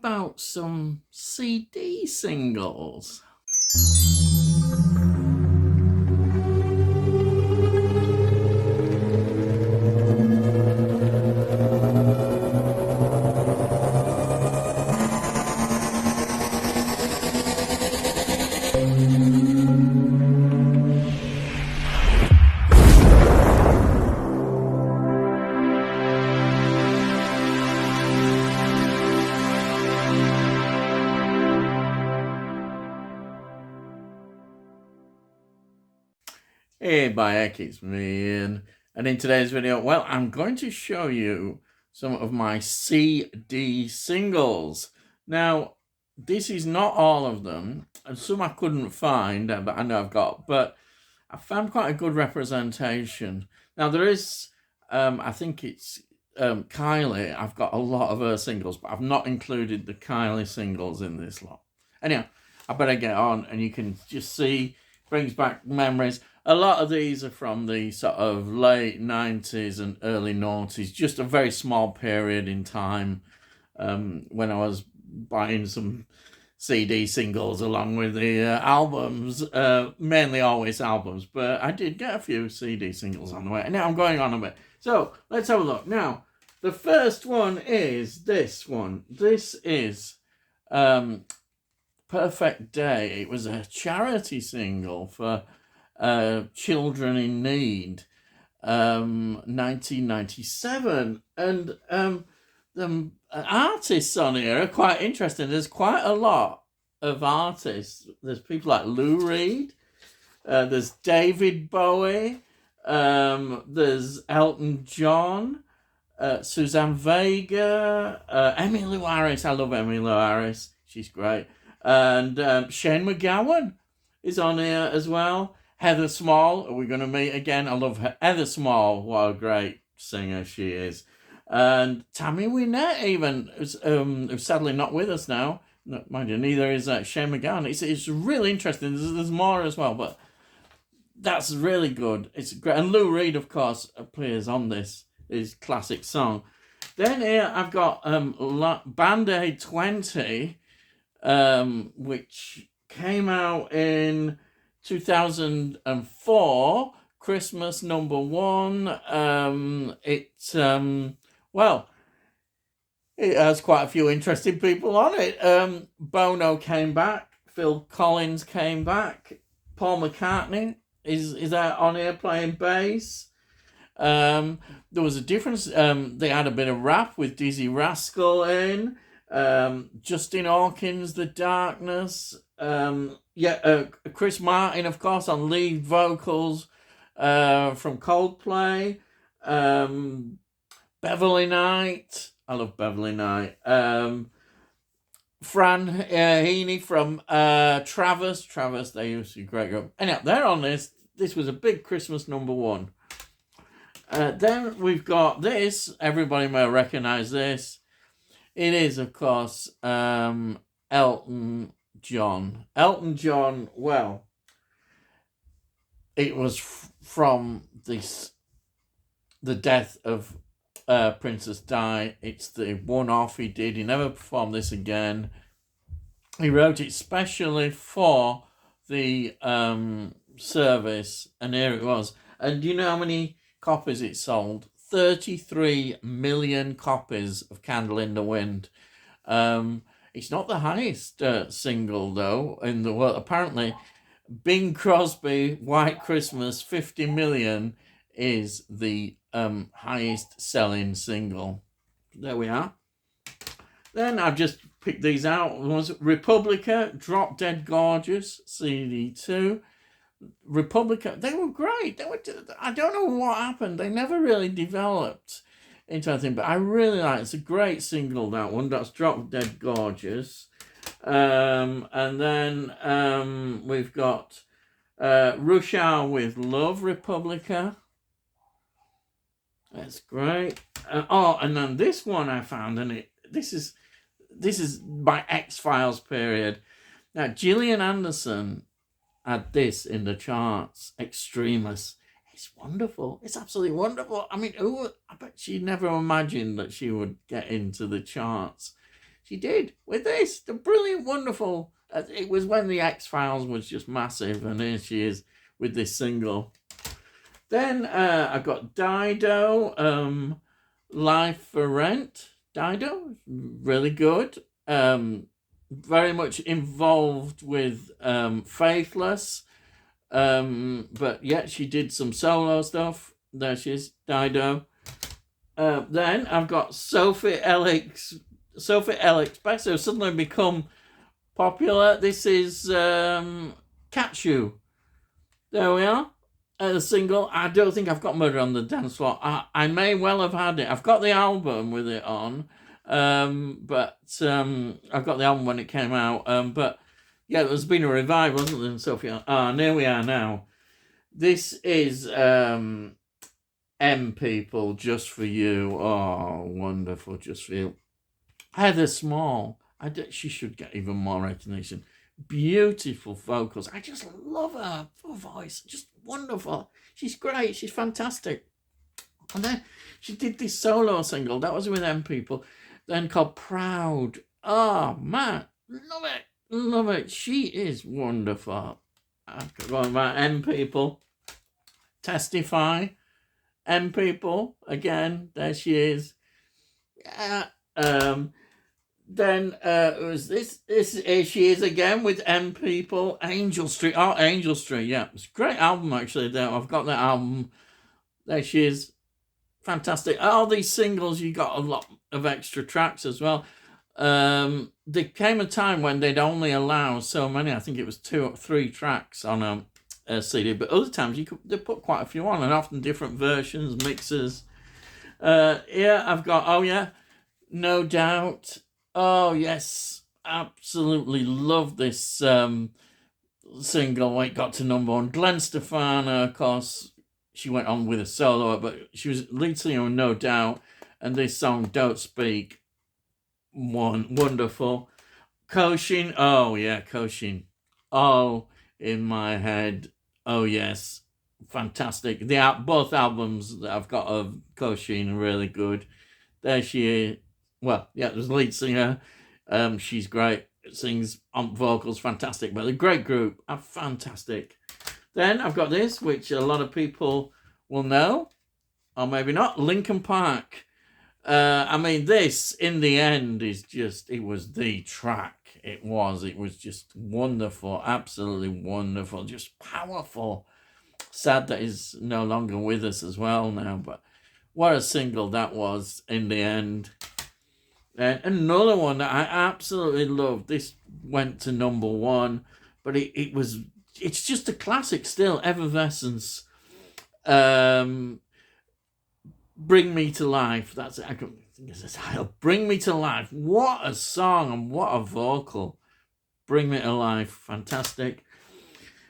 about some CD singles? Hey, Bayek, it's me, Ian. And in today's video, well, I'm going to show you some of my CD singles. Now, this is not all of them, and some I couldn't find, but I know I've got, but I found quite a good representation. Now, there is, I think it's Kylie. I've got a lot of her singles, but I've not included the Kylie singles in this lot. Anyhow, I better get on, and you can just see, brings back memories. A lot of these are from the sort of late 90s and early noughties, just a very small period in time when I was buying some CD singles along with the albums, mainly always albums, but I did get a few CD singles on the way. And now I'm going on a bit. So let's have a look. Now, the first one is this one. This is Perfect Day. It was a charity single for Children in Need, 1997, and the artists on here are quite interesting. There's quite a lot of artists. There's people like Lou Reed, there's David Bowie, there's Elton John, Suzanne Vega, Emmylou Harris. I love Emmylou Harris. She's great. And Shane MacGowan is on here as well. Heather Small, are we going to meet again? I love her. Heather Small, what a great singer she is. And Tammy Wynette even, who's sadly not with us now. No, mind you, neither is Shane MacGowan. It's really interesting. There's more as well, but that's really good. It's great. And Lou Reed, of course, appears on this, his classic song. Then here I've got Band-Aid 20, which came out in 2004, Christmas #1. It has quite a few interesting people on it. Bono came back, Phil Collins came back, Paul McCartney is out on here playing bass. There was a difference. They had a bit of rap with Dizzy Rascal in. Justin Hawkins, The Darkness. Chris Martin, of course, on lead vocals from Coldplay. Beverly Knight. I love Beverly Knight. Fran Heaney from Travis. They used to be a great group. Anyhow, they're on this. This was a big Christmas #1. Then we've got this. Everybody may recognize this. It is, of course, Elton John. Elton John, well, it was from the death of Princess Di. It's the one-off he did. He never performed this again. He wrote it specially for the service, and here it was. And do you know how many copies it sold? 33 million copies of Candle in the Wind. It's not the highest single, though, in the world. Apparently, Bing Crosby, White Christmas, 50 million is the highest selling single. There we are. Then I've just picked these out. Was Republica, Drop Dead Gorgeous, CD2. Republica, they were great. I don't know what happened. They never really developed into anything, but I really like it. It's a great single, that one. That's Drop Dead Gorgeous. And then we've got Rush Hour with Love, Republica. That's great. And then this one I found, and this is my X-Files period. Now, Gillian Anderson had this in the charts, Extremis. It's wonderful. It's absolutely wonderful. I mean, I bet she never imagined that she would get into the charts. she did with this. The brilliant, wonderful. It was when the X-Files was just massive, and here she is with this single. Then I got Dido, Life for Rent. Dido, really good. Very much involved with Faithless. But yeah, she did some solo stuff. There she is, Dido. Then I've got Sophie Ellis. Sophie Ellis Bextor suddenly become popular. This is Catch You. There we are. The single. I don't think I've got Murder on the Dance Floor. I may well have had it. I've got the album with it on. But I've got the album when it came out. But yeah, there's been a revival, wasn't there, in Sophia? And here we are now. This is M People, Just For You. Oh, wonderful, Just For You. Heather Small. She should get even more recognition. Beautiful vocals. I just love her voice. Just wonderful. She's great. She's fantastic. And then she did this solo single. That was with M People. Then called Proud. Oh, man. Love it. Love it. She is wonderful. I've got about M People. Testify. M People. Again, there she is. Yeah. Then it was this she is again with M People. Angel Street. Oh, Angel Street. Yeah. It's a great album, actually. There, I've got that album. There she is. Fantastic. All these singles, you got a lot of extra tracks as well. There came a time when they'd only allow so many. I think it was 2 or 3 tracks on a CD, but other times they put quite a few on, and often different versions, mixes. Yeah, I've got No Doubt. Oh yes, absolutely love this single when it got to number 1. Gwen Stefani, of course. She went on with a solo, but she was lead singer of No Doubt, and this song, Don't Speak, wonderful. Koshin, oh yeah, Koshin. All in My Head, oh yes, fantastic. Both albums that I've got of Koshin are really good. There she is. Well, yeah, there's a lead singer. She's great. Sings on vocals, fantastic. But a great group, fantastic. Then I've got this, which a lot of people will know, or maybe not, Linkin Park. I mean, this, in the end, is just, it was the track. It was just wonderful, absolutely wonderful, just powerful. Sad that he's no longer with us as well now, but what a single that was in the end. And another one that I absolutely loved, this went to number 1, but it's just a classic still, Evanescence. Bring Me to Life. That's it. I think it's the title. Bring Me to Life. What a song and what a vocal. Bring Me to Life. Fantastic.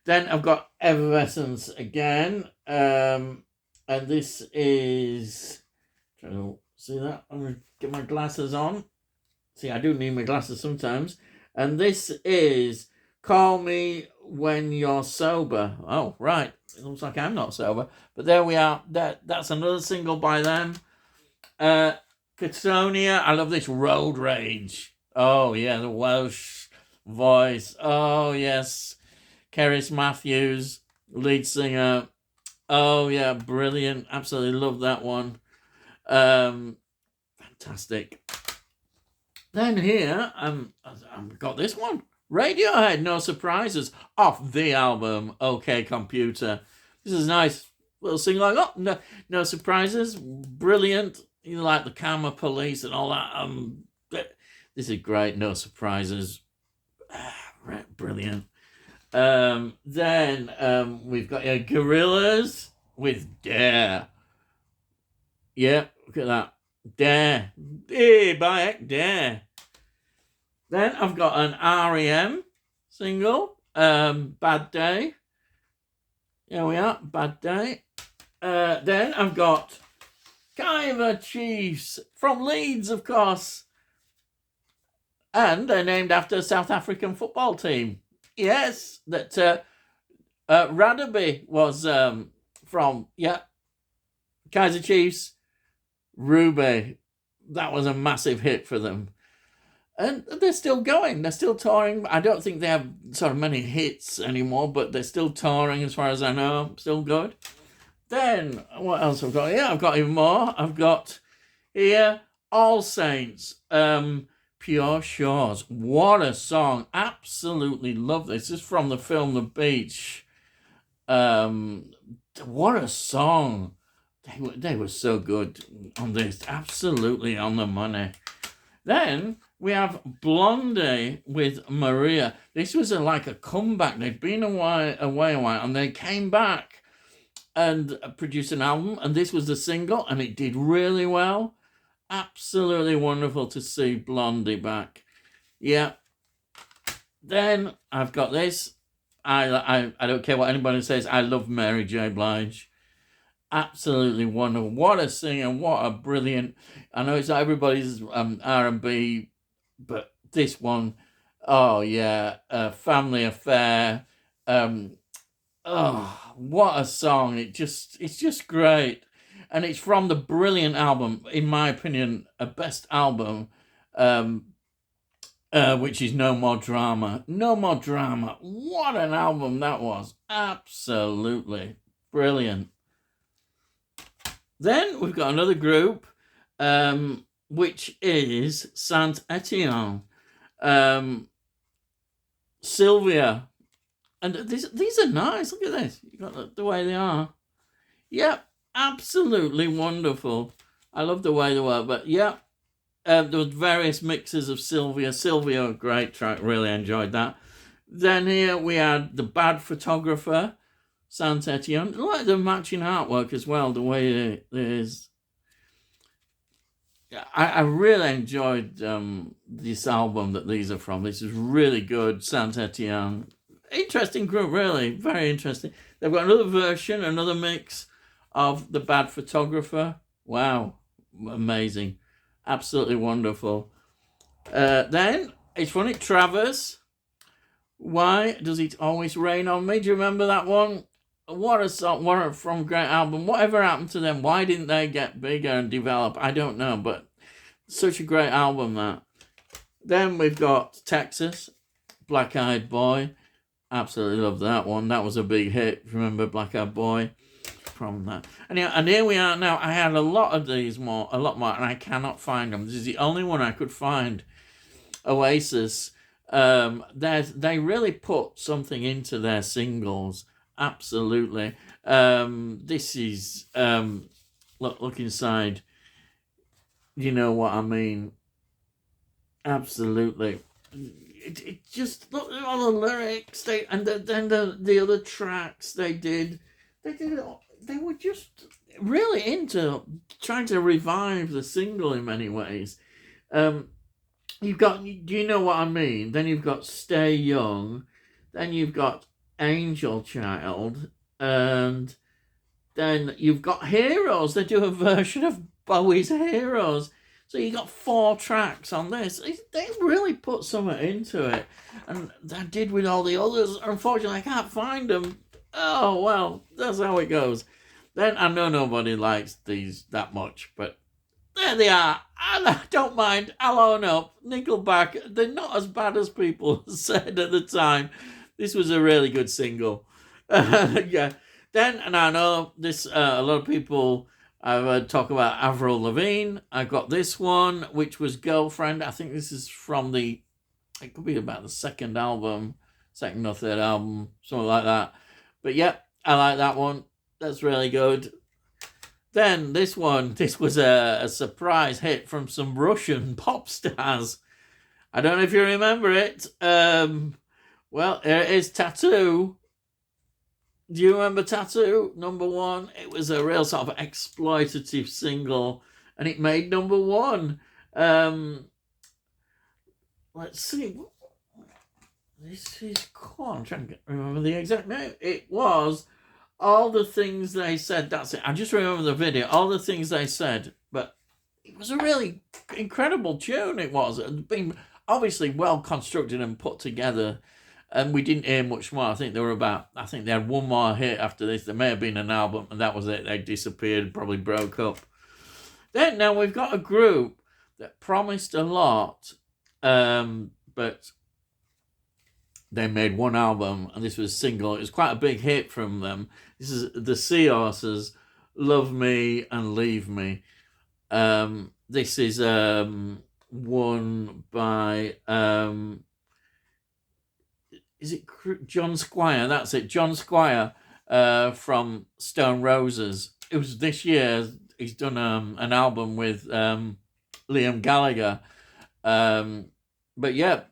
Then I've got Evanescence again. And this is... Trying to see that? I'm going to get my glasses on. See, I do need my glasses sometimes. And this is Call Me When You're Sober. Oh, right. It looks like I'm not sober. But there we are. That's another single by them. Catatonia. I love this, Road Rage. Oh, yeah, the Welsh voice. Oh, yes. Cerys Matthews, lead singer. Oh, yeah, brilliant. Absolutely love that one. Fantastic. Then here, I've got this one. Radiohead, No Surprises, off the album OK Computer. This is a nice little single. Like, oh, no Surprises, brilliant. You like the Karma Police and all that. This is great. No Surprises, brilliant. Then we've got Gorillaz with Dare. Yeah, look at that. Dare. Hey, by heck, Dare. Then I've got an R.E.M. single, Bad Day. Here we are, Bad Day. Then I've got Kaiser Chiefs from Leeds, of course. And they're named after a South African football team. Yes, that Radaby was from, yeah. Kaiser Chiefs, Ruby. That was a massive hit for them. And they're still going. They're still touring. I don't think they have sort of many hits anymore, but they're still touring as far as I know. Still good. Then, what else I've got? Yeah, I've got even more. I've got here All Saints, Pure Shores. What a song. Absolutely love this. This is from the film The Beach. What a song. They were so good on this. Absolutely on the money. Then we have Blondie with Maria. This was like a comeback. They'd been away a while, and they came back and produced an album, and this was the single, and it did really well. Absolutely wonderful to see Blondie back. Yeah. Then I've got this. I don't care what anybody says. I love Mary J. Blige. Absolutely wonderful. What a singer. What a brilliant. I know it's not everybody's R&B, but this one, oh yeah, Family Affair. Oh, what a song. It's just great. And it's from the brilliant album, in my opinion, a best album, which is No More Drama. No More Drama. What an album that was. Absolutely brilliant. Then we've got another group, which is Saint Etienne. Sylvia. And these are nice. Look at this. You got the way they are. Yep, absolutely wonderful. I love the way they were. But yeah, there was various mixes of Sylvia. Sylvia, a great track. Really enjoyed that. Then here we had The Bad Photographer, Saint Etienne. I like the matching artwork as well, the way it is. I really enjoyed this album that these are from. This is really good, Saint Etienne. Interesting group, really. Very interesting. They've got another version, another mix of The Bad Photographer. Wow. Amazing. Absolutely wonderful. Then, it's funny, Travers. Why Does It Always Rain on Me? Do you remember that one? What a song. What a from great album. Whatever happened to them? Why didn't they get bigger and develop? I don't know, but such a great album, that. Then we've got Texas, Black Eyed Boy. Absolutely love that one. That was a big hit. Remember Black Eyed Boy from that. And here we are now. I had a lot more, and I cannot find them. This is the only one I could find. Oasis. They really put something into their singles. Absolutely. This is look inside. You know what I mean? Absolutely. It just look at all the lyrics then the other tracks they were just really into trying to revive the single in many ways. You've got, do you know what I mean? Then you've got Stay Young, then you've got Angel Child, and then you've got Heroes. They do a version of Bowie's Heroes. So you got 4 tracks on this. They really put something into it. And I did with all the others. Unfortunately, I can't find them. Oh, well, that's how it goes. Then I know nobody likes these that much, but there they are. I don't mind. I'll own up. Nickelback, they're not as bad as people said at the time. This was a really good single. Yeah. Then, and I know this, a lot of people... I've heard talk about Avril Lavigne. I got this one, which was Girlfriend. I think this is from it could be about the second or third album, something like that. But yeah, I like that one. That's really good. Then this was a surprise hit from some Russian pop stars. I don't know if you remember it. Well, here it is, Tattoo. Do you remember Tattoo? Number 1. It was a real sort of exploitative single, and it made number 1. Let's see. This is cool. I'm trying to remember the exact name. It was All the Things They Said. That's it. I just remember the video. All the Things They Said. But it was a really incredible tune. It was. It had been obviously well constructed and put together. And we didn't hear much more. I think they had one more hit after this. There may have been an album, and that was it. They disappeared, probably broke up. Then now we've got a group that promised a lot, But they made one album, and this was a single. It was quite a big hit from them. This is the Seahorses, "Love Me and Leave Me." This is one by is it John Squire? That's it, John Squire, from Stone Roses. It was this year. He's done an album with Liam Gallagher. But yeah,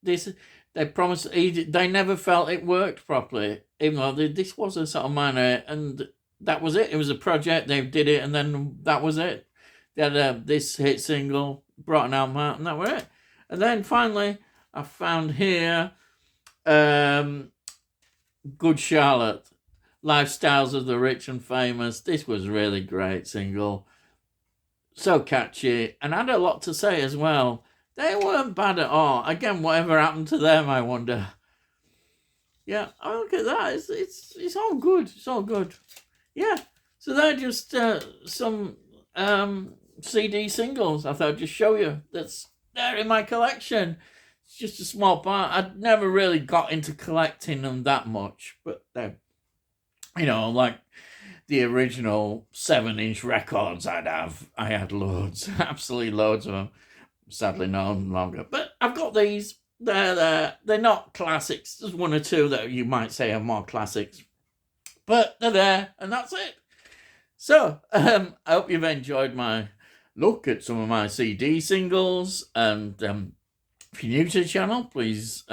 this they promised. They never felt it worked properly, even though this was a sort of minor, and that was it. It was a project. They did it, and then that was it. They had this hit single, brought an album out, and that was it. And then finally, I found here, Good Charlotte, Lifestyles of the Rich and Famous. This was really great single. So catchy, and had a lot to say as well. They weren't bad at all. Again, whatever happened to them, I wonder. Yeah, oh, look at that. It's all good. It's all good. Yeah. So they're just some CD singles I thought I'd just show you. That's there in my collection. It's just a small part. I'd never really got into collecting them that much, but they're, like the original 7-inch records I had loads, absolutely loads of them. Sadly, no longer. But I've got these. They're not classics. There's one or two that you might say are more classics, but they're there, and that's it. So I hope you've enjoyed my look at some of my CD singles. And if you're new to the channel, please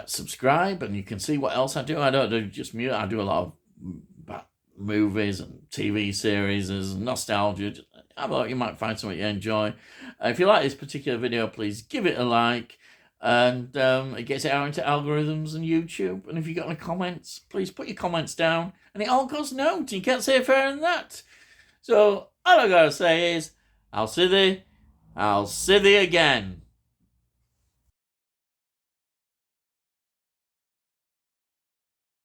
subscribe, and you can see what else I do. I don't do just music. I do a lot of movies and TV series and nostalgia. I thought you might find something you enjoy. If you like this particular video, please give it a like, and it gets it out into algorithms and YouTube. And if you got any comments, please put your comments down, and it all goes note. You can't say fairer than that. So all I gotta say is, I'll see thee again.